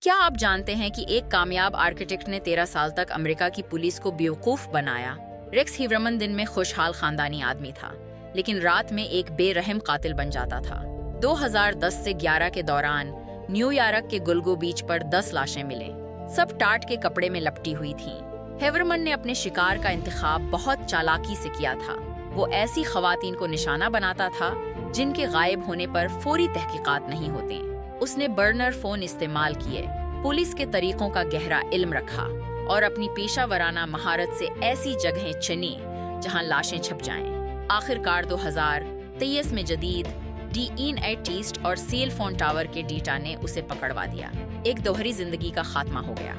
क्या आप जानते हैं कि एक कामयाब आर्किटेक्ट ने 13 साल तक अमेरिका की पुलिस को बेवकूफ बनाया? रेक्स हीवरमन दिन में खुशहाल खानदानी आदमी था, लेकिन रात में एक बेरहम कातिल बन जाता था। 2010 से 11 के दौरान न्यूयॉर्क के गुलगो बीच पर 10 लाशें मिले, सब टाट के कपड़े में लपटी हुई थीं। हेवरमन ने अपने शिकार का इंतखाब बहुत चालाकी से किया था। वो ऐसी खवातीन को निशाना बनाता था जिनके गायब होने पर फौरी तहकीकात नहीं होते। उसने बर्नर फोन इस्तेमाल किए, पुलिस के तरीकों का गहरा इल्म रखा और अपनी पेशावराना महारत से ऐसी जगहें चुनी जहां लाशें छप जाएं। आखिरकार 2023 में जदीद DEN ईस्ट और सेल फोन टावर के डेटा ने उसे पकड़वा दिया। एक दोहरी जिंदगी का खात्मा हो गया।